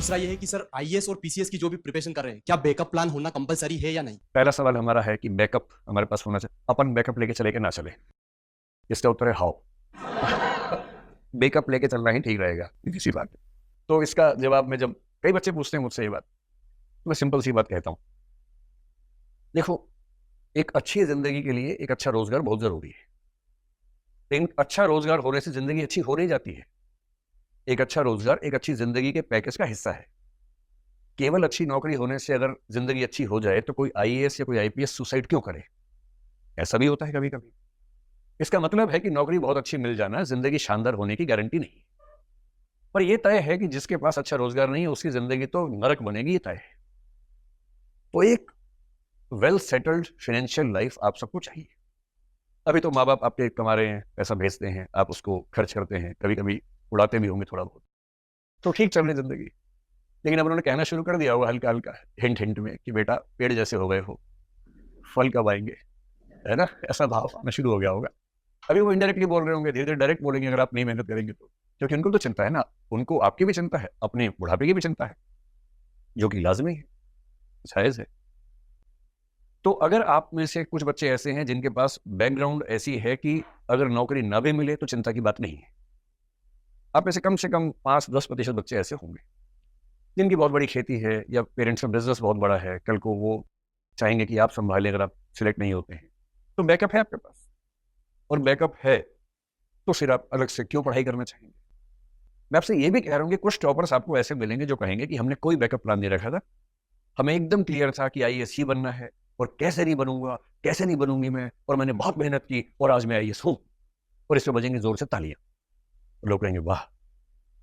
दूसरा ये है कि सर आईएएस और पीसीएस की जो भी प्रिपरेशन कर रहे हैं, क्या बैकअप प्लान होना कंपलसरी है या नहीं? पहला सवाल हमारा है कि बैकअप हमारे पास होना चाहिए। अपन बैकअप लेके चले कि ना चले? इसका उत्तर है हाउ। बैकअप लेके चलना ही ठीक रहेगा, इसी बात है। तो इसका जवाब में जब कई बच्चे पूछते हैं मुझसे ये बात, तो मैं सिंपल सी बात कहता हूँ, देखो, एक अच्छी जिंदगी के लिए एक अच्छा रोजगार बहुत जरूरी है। लेकिन अच्छा रोजगार होने से जिंदगी अच्छी हो नहीं जाती है। एक अच्छा रोजगार एक अच्छी जिंदगी के पैकेज का हिस्सा है। केवल अच्छी नौकरी होने से अगर जिंदगी अच्छी हो जाए तो कोई आईएएस या कोई आईपीएस सुसाइड क्यों करे? ऐसा भी होता है कभी कभी। इसका मतलब है कि नौकरी बहुत अच्छी मिल जाना जिंदगी शानदार होने की गारंटी नहीं। पर यह तय है कि जिसके पास अच्छा रोजगार नहीं है उसकी जिंदगी तो नरक बनेगी, ये तय है। तो एक वेल सेटल्ड फाइनेंशियल लाइफ आप सबको चाहिए। अभी तो माँ बाप आपके कमा रहे हैं, पैसा भेजते हैं, आप उसको खर्च करते हैं, कभी कभी उड़ाते भी होंगे थोड़ा बहुत, तो ठीक चल रही जिंदगी। लेकिन अब उन्होंने कहना शुरू कर दिया होगा हल्का हल्का, हिंट हिंट में, कि बेटा पेड़ जैसे हो गए हो, फल कब आएंगे, है ना? ऐसा भाव आना शुरू हो गया होगा। अभी वो इनडायरेक्टली बोल रहे होंगे, धीरे धीरे डायरेक्ट बोलेंगे अगर आप नहीं मेहनत करेंगे तो, क्योंकि उनको तो चिंता है ना, उनको आपकी भी चिंता है, अपने बुढ़ापे की भी चिंता है, जो कि लाजमी है, जायज है। तो अगर आप में से कुछ बच्चे ऐसे हैं जिनके पास बैकग्राउंड ऐसी है कि अगर नौकरी ना भी मिले तो चिंता की बात नहीं है, आप में से कम 5-10% बच्चे ऐसे होंगे जिनकी बहुत बड़ी खेती है या पेरेंट्स का बिजनेस बहुत बड़ा है, कल को वो चाहेंगे कि आप संभालें अगर आप सिलेक्ट नहीं होते हैं, तो बैकअप है आपके पास। और बैकअप है तो फिर आप अलग से क्यों पढ़ाई करना चाहेंगे? मैं आपसे ये भी कह रहा हूँ कि कुछ टॉपर्स आपको ऐसे मिलेंगे जो कहेंगे कि हमने कोई बैकअप प्लान नहीं रखा था, हमें एकदम क्लियर था कि आईएएस ही बनना है, और कैसे नहीं बनूंगा, कैसे नहीं बनूंगी मैं, और मैंने बहुत मेहनत की और आज मैं आईएएस हूं। और इसमें बजेंगे जोर से तालियां, लोग कहेंगे वाह,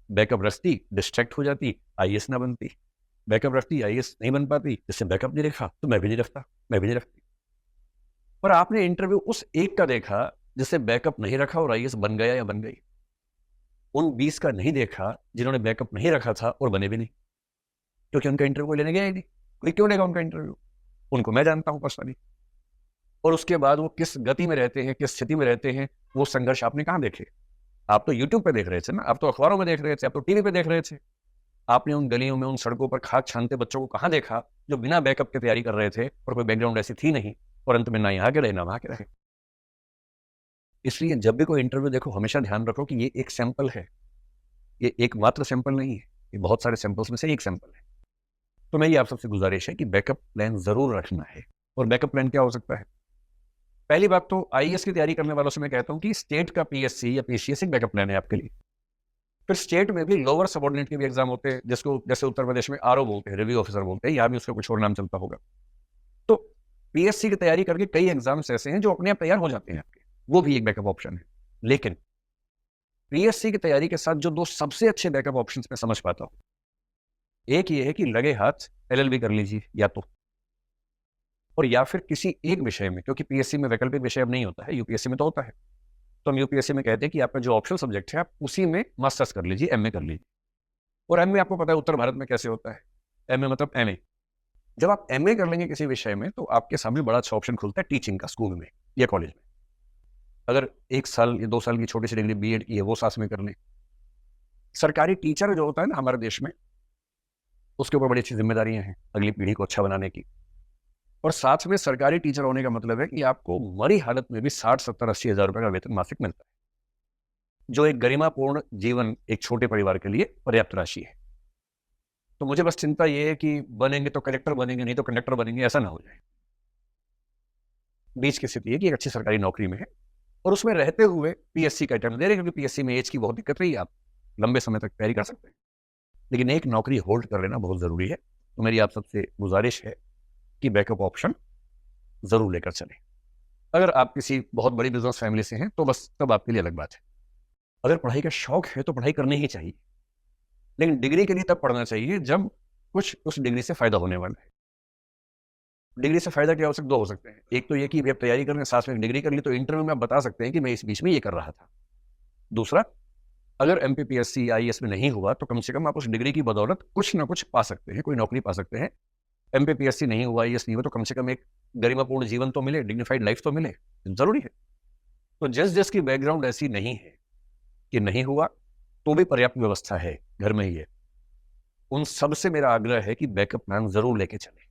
बैकअप रखती, डिस्ट्रैक्ट हो जाती, आईएएस ना बनती। बैकअप रखती, आईएएस नहीं बन पाती, जिससे बैकअप नहीं रखा तो मैं भी नहीं रखता, मैं भी नहीं रखती। पर आपने इंटरव्यू उस एक का देखा जिससे बैकअप नहीं रखा और आईएएस बन गया या बन गई। उन 20 का नहीं देखा जिन्होंने बैकअप नहीं रखा था और बने भी नहीं, क्योंकि उनका इंटरव्यू लेने गया ही नहीं। कोई क्यों लेगा उनका इंटरव्यू? उनको मैं जानता हूं पर्सनली। और उसके बाद वो किस गति में रहते हैं, किस स्थिति में रहते हैं, वो संघर्ष आपने कहां देखे? आप तो यूट्यूब पे देख रहे थे ना, आप तो अखबारों में देख रहे थे, आप तो टीवी पे देख रहे थे। आपने उन गलियों में, उन सड़कों पर खाक छानते बच्चों को कहां देखा जो बिना बैकअप की तैयारी कर रहे थे और कोई बैकग्राउंड ऐसी थी नहीं, और अंत में ना यहाँ के रहे ना वहां के रहे? इसलिए जब भी कोई इंटरव्यू देखो, हमेशा ध्यान रखो कि ये एक सैंपल है, ये एकमात्र सैंपल नहीं है, ये बहुत सारे सैंपल्स में से एक सैंपल है। तो मेरी आप सबसे गुजारिश है कि बैकअप प्लान जरूर रखना है। और बैकअप प्लान क्या हो सकता है? पहली बात तो आईएएस की तैयारी करने वालों से मैं कहता हूं कि स्टेट का पीएससी या पीसीएस एक बैकअप प्लान है आपके लिए। फिर स्टेट में भी लोअर सबऑर्डिनेट के भी एग्जाम होते हैं, जिसको जैसे उत्तर प्रदेश में आरओ बोलते हैं, रिव्यू ऑफिसर बोलते हैं, यहाँ भी उसका कुछ और नाम चलता होगा। तो पीएससी की तैयारी करके कई एग्जाम्स ऐसे हैं जो अपने आप तैयार हो जाते हैं आपके, वो भी एक बैकअप ऑप्शन है। लेकिन पीएससी की तैयारी के साथ जो दो सबसे अच्छे बैकअप ऑप्शन मैं समझ पाता हूं, एक ये है कि लगे हाथ एलएलबी कर लीजिए या तो, और या फिर किसी एक विषय में, क्योंकि पीएससी में वैकल्पिक विषय अब नहीं होता है, यूपीएससी में तो होता है। तो हम यूपीएससी में कहते हैं कि आपका जो ऑप्शनल सब्जेक्ट है आप उसी में मास्टर्स कर लीजिए, एमए कर लीजिए। और एमए आपको पता है उत्तर भारत में कैसे होता है, एमए मतलब एमए। जब आप एमए कर लेंगे किसी विषय में तो आपके सामने बड़ा अच्छा ऑप्शन खुलता है टीचिंग का, स्कूल में या कॉलेज में। अगर 1 साल या 2 साल की छोटी सी डिग्री बीएड की है वो साथ में कर लें। सरकारी टीचर जो होता है ना हमारे देश में, उसके ऊपर बड़ी अच्छी जिम्मेदारियां हैं अगली पीढ़ी को अच्छा बनाने की। और साथ में सरकारी टीचर होने का मतलब है कि आपको मरी हालत में भी 60-70-80 हज़ार रुपए का वेतन मासिक मिलता है, जो एक गरिमापूर्ण जीवन एक छोटे परिवार के लिए पर्याप्त राशि है। तो मुझे बस चिंता ये है कि बनेंगे तो कलेक्टर बनेंगे, नहीं तो कंडक्टर बनेंगे, ऐसा ना हो जाए। बीच की स्थिति है कि एक अच्छी सरकारी नौकरी में है और उसमें रहते हुए पीएससी का अटेम्प्ट दे रहे हैं, क्योंकि पीएससी में एज की बहुत दिक्कत रही है, आप लंबे समय तक तैयारी कर सकते हैं। लेकिन एक नौकरी होल्ड कर लेना बहुत जरूरी है। तो मेरी आप सबसे गुजारिश है कि बैकअप ऑप्शन जरूर लेकर चलें। अगर आप किसी बहुत बड़ी बिजनेस फैमिली से हैं तो बस तब आपके लिए अलग बात है। अगर पढ़ाई का शौक है तो पढ़ाई करनी ही चाहिए, लेकिन डिग्री के लिए तब पढ़ना चाहिए जब कुछ उस डिग्री से फायदा होने वाला है। डिग्री से फायदा क्या हो सकता? 2 हो सकते हैं। एक तो ये कि आप तैयारी कर रहे हैं, साथ में डिग्री कर ली, तो इंटरव्यू में आप बता सकते हैं कि मैं इस बीच में ये कर रहा था। दूसरा, अगर एमपीपीएससी आईएएस में नहीं हुआ तो कम से कम आप उस डिग्री की बदौलत कुछ ना कुछ पा सकते हैं, कोई नौकरी पा सकते हैं। एमपीपीएससी नहीं हुआ, आईएएस नहीं हुआ, तो कम से कम एक गरिमापूर्ण जीवन तो मिले, डिग्निफाइड लाइफ तो मिले, जरूरी है। तो जिसकी बैकग्राउंड ऐसी नहीं है कि नहीं हुआ तो भी पर्याप्त व्यवस्था है, घर में ही है, उन सब से मेरा आग्रह है कि बैकअप प्लान जरूर लेके चले।